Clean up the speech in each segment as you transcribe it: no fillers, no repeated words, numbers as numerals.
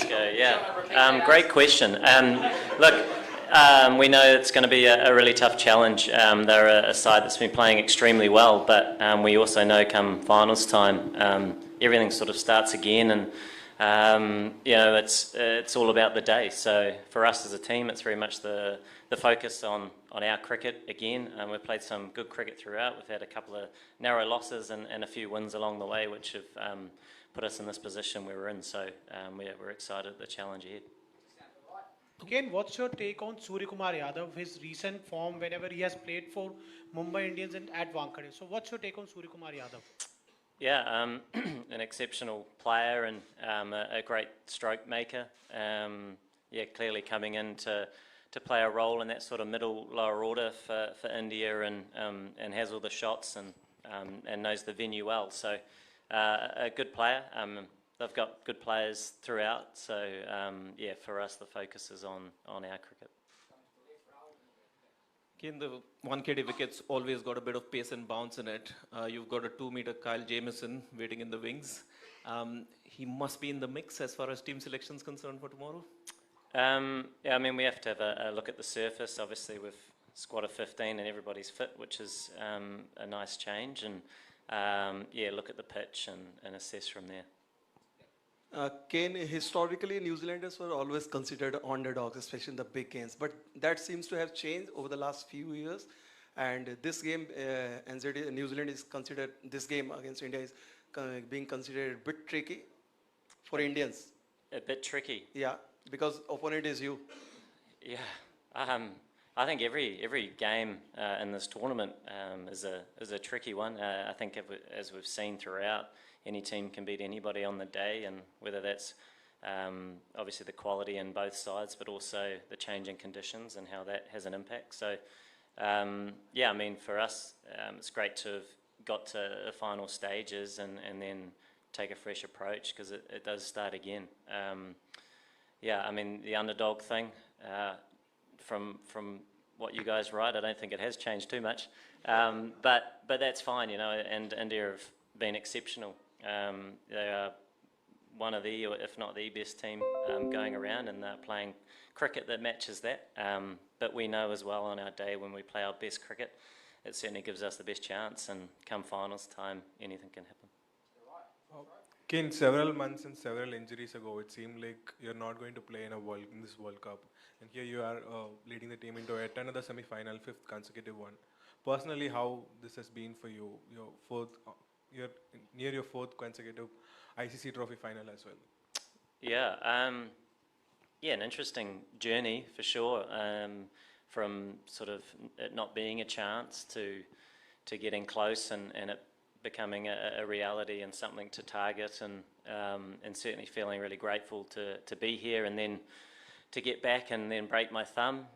let's go. Yeah, great question. Look, we know it's going to be a really tough challenge. They're a side that's been playing extremely well, but we also know come finals time, everything sort of starts again, and it's all about the day. So for us as a team, it's very much the focus on our cricket again. We've played some good cricket throughout. We've had a couple of narrow losses and a few wins along the way, which have put us in this position where we're in. So we're excited at the challenge ahead. Again, what's your take on Suryakumar Yadav, his recent form whenever he has played for Mumbai Indians and at Wankhede? So what's your take on Suryakumar Yadav? Yeah, an exceptional player and a great stroke maker. Clearly coming in to play a role in that sort of middle lower order for India and has all the shots and knows the venue well. So a good player. They've got good players throughout. So for us the focus is on our cricket. In the Wankhede wickets always got a bit of pace and bounce in it. You've got a 2-meter Kyle Jamieson waiting in the wings. He must be in the mix as far as team selection is concerned for tomorrow. We have to have a look at the surface. Obviously, we've squad of 15 and everybody's fit, which is a nice change. And look at the pitch and assess from there. Kane, historically, New Zealanders were always considered underdogs, especially in the big games. But that seems to have changed over the last few years. And this game, New Zealand is considered, this game against India is being considered a bit tricky for Indians. A bit tricky? Yeah, because opponent is you. Yeah, I think every game in this tournament is a tricky one. I think as we've seen throughout, any team can beat anybody on the day, and whether that's obviously the quality in both sides, but also the changing conditions and how that has an impact. So, for us, it's great to have got to the final stages and then take a fresh approach, because it does start again. The underdog thing, from what you guys write, I don't think it has changed too much. But that's fine, and India have been exceptional. They are one of the, or if not the best team going around, and they're playing cricket that matches that. But we know as well on our day when we play our best cricket, it certainly gives us the best chance, and come finals time, anything can happen. Kane, several months and several injuries ago, it seemed like you're not going to play in this World Cup. And here you are leading the team into yet another semi-final, 5th consecutive one. Personally, how this has been for you? You're near your 4th consecutive ICC trophy final as well. Yeah, an interesting journey for sure. From sort of it not being a chance to getting close and it becoming a reality and something to target, and certainly feeling really grateful to be here, and then to get back and then break my thumb.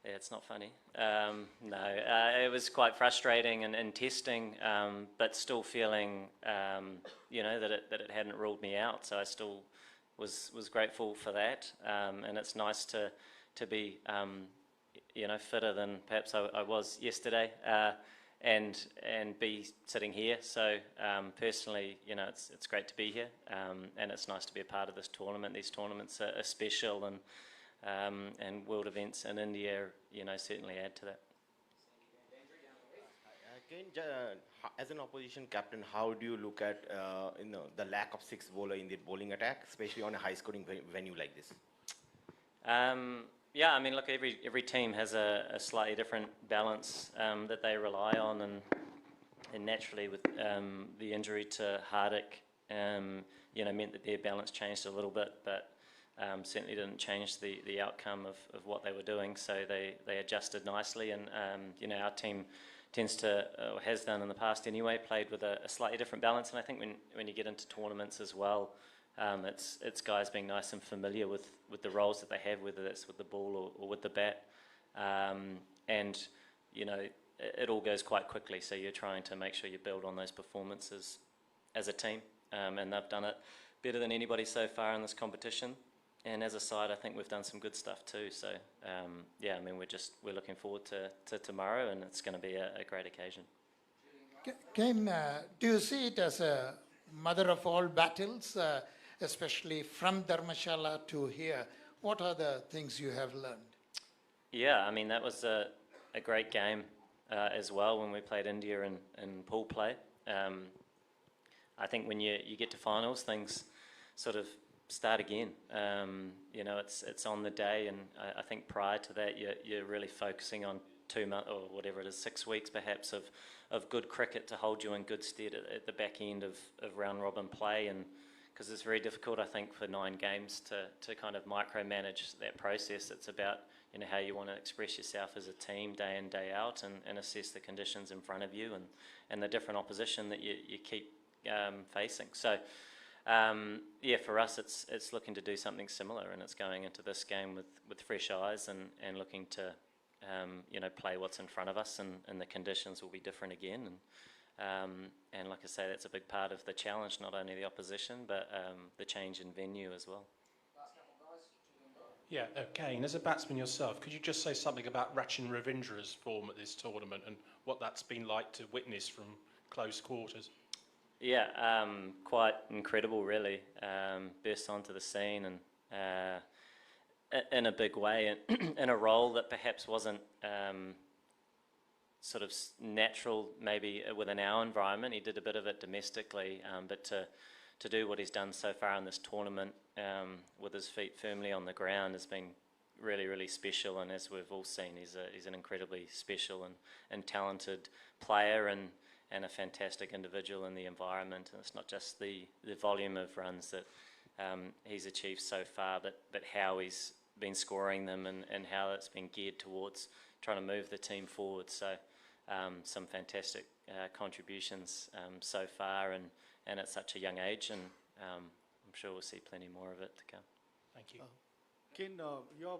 Yeah, it's not funny. It was quite frustrating and testing, but still feeling, that it hadn't ruled me out. So I still was grateful for that, and it's nice to be, fitter than perhaps I was yesterday, and be sitting here. So personally, it's great to be here, and it's nice to be a part of this tournament. These tournaments are special, and world events in India, certainly add to that. As an opposition captain, how do you look at the lack of 6 bowler in the bowling attack, especially on a high-scoring venue like this? Look, every team has a slightly different balance that they rely on, and naturally with the injury to Hardik, meant that their balance changed a little bit, but certainly didn't change the outcome of what they were doing. So they adjusted nicely, and our team tends to, or has done in the past anyway, played with a slightly different balance. And I think when you get into tournaments as well, it's guys being nice and familiar with the roles that they have, whether that's with the ball or with the bat, and it all goes quite quickly. So you're trying to make sure you build on those performances as a team, and they've done it better than anybody so far in this competition. And as a side, I think we've done some good stuff too. So we're looking forward to tomorrow, and it's going to be a great occasion. Kane, do you see it as a mother of all battles? especially from Dharmashala to here? What are the things you have learned? Yeah, I mean, that was a great game as well when we played India in pool play. I think when you get to finals, things sort of start again. You know, it's on the day, and I think prior to that, you're really focusing on 2 months or whatever it is, 6 weeks perhaps of good cricket to hold you in good stead at the back end of round robin play, and because it's very difficult, I think, for 9 games to kind of micromanage that process. It's about, you know, how you want to express yourself as a team day in, day out, and assess the conditions in front of you and the different opposition that you keep facing. So yeah, for us it's looking to do something similar, and it's going into this game with fresh eyes and looking to you know, play what's in front of us, and the conditions will be different again, and like I say, that's a big part of the challenge, not only the opposition but the change in venue as well. Yeah, Kane, as a batsman yourself, could you just say something about Rachin Ravindra's form at this tournament and what that's been like to witness from close quarters? Yeah, quite incredible, really. Burst onto the scene and in a big way, and in a role that perhaps wasn't sort of natural, maybe within our environment. He did a bit of it domestically, but to do what he's done so far in this tournament with his feet firmly on the ground has been really, really special. And as we've all seen, he's an incredibly special and talented player, and a fantastic individual in the environment. And it's not just the volume of runs that he's achieved so far, but how he's been scoring them, and how it's been geared towards trying to move the team forward. So some fantastic contributions so far, and at such a young age, and I'm sure we'll see plenty more of it to come. Thank you. Kane, your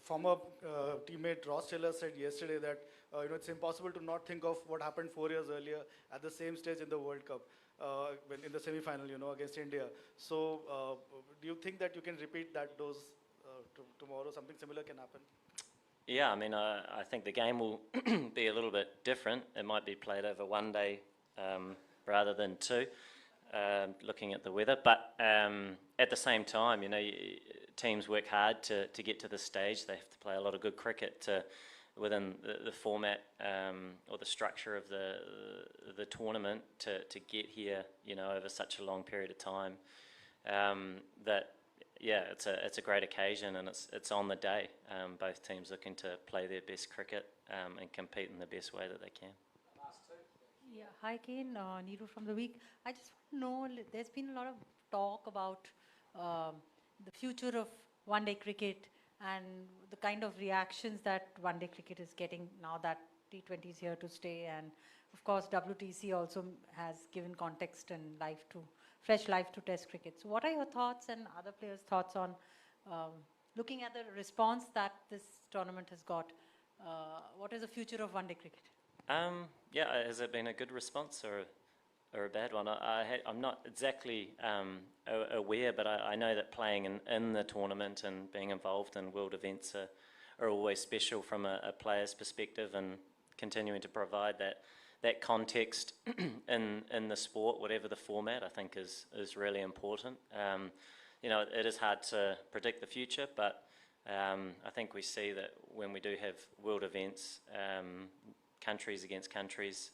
former teammate Ross Taylor said yesterday that you know, it's impossible to not think of what happened 4 years earlier at the same stage in the World Cup, when in the semi-final, you know, against India. So, do you think that you can repeat that dose tomorrow? Something similar can happen? Yeah, I mean, I think the game will be a little bit different. It might be played over 1 day rather than 2, looking at the weather. But at the same time, you know, teams work hard to get to this stage. They have to play a lot of good cricket within the format or the structure of the tournament to get here, you know, over such a long period of time. That, yeah, it's a great occasion, and it's on the day. Both teams looking to play their best cricket and compete in the best way that they can. Yeah, hi Kane, Neeru from The Week. I just want to know, there's been a lot of talk about the future of one-day cricket and the kind of reactions that one-day cricket is getting now that T20 is here to stay, and of course WTC also has given context and fresh life to Test cricket. So what are your thoughts and other players' thoughts on looking at the response that this tournament has got? What is the future of one-day cricket? Yeah, has it been a good response or a bad one? I'm not exactly aware, but I know that playing in the tournament and being involved in world events are always special from a player's perspective, and continuing to provide that context in the sport, whatever the format, I think is really important. You know, it is hard to predict the future, but I think we see that when we do have world events, countries against countries,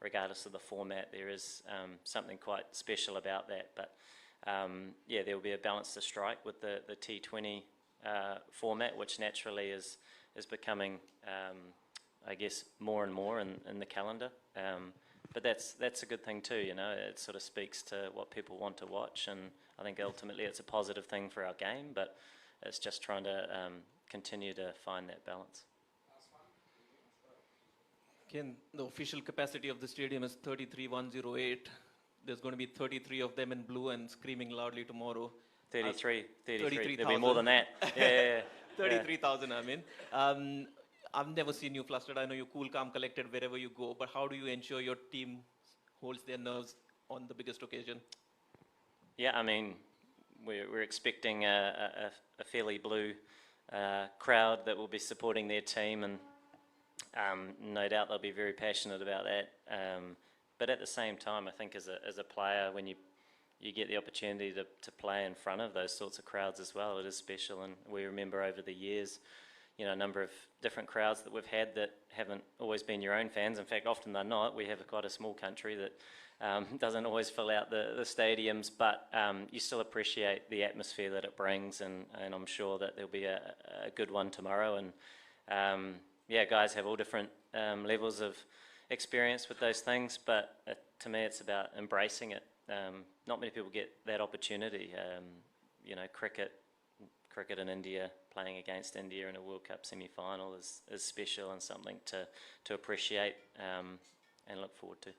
regardless of the format, there is something quite special about that. But yeah, there will be a balance to strike with the T20 format, which naturally is becoming, I guess, more and more in the calendar. But that's a good thing too, you know. It sort of speaks to what people want to watch, and I think ultimately it's a positive thing for our game, but it's just trying to continue to find that balance. Again, the official capacity of the stadium is 33,108. There's going to be 33 of them in blue and screaming loudly tomorrow. 33. 33,000. There'll be more than that. Yeah. 33,000, I mean. I've never seen you flustered. I know you're cool, calm, collected wherever you go, but how do you ensure your team holds their nerves on the biggest occasion? Yeah, I mean, we're expecting a fairly blue crowd that will be supporting their team, and no doubt they'll be very passionate about that. But at the same time, I think as a player, when you you get the opportunity to play in front of those sorts of crowds as well. It is special, and we remember over the years, a number of different crowds that we've had that haven't always been your own fans. In fact, often they're not. We have quite a small country that doesn't always fill out the stadiums, but you still appreciate the atmosphere that it brings, and I'm sure that there'll be a good one tomorrow. And guys have all different levels of experience with those things, but to me it's about embracing it. Not many people get that opportunity. Cricket in India, playing against India in a World Cup semi-final is special and something to appreciate and look forward to.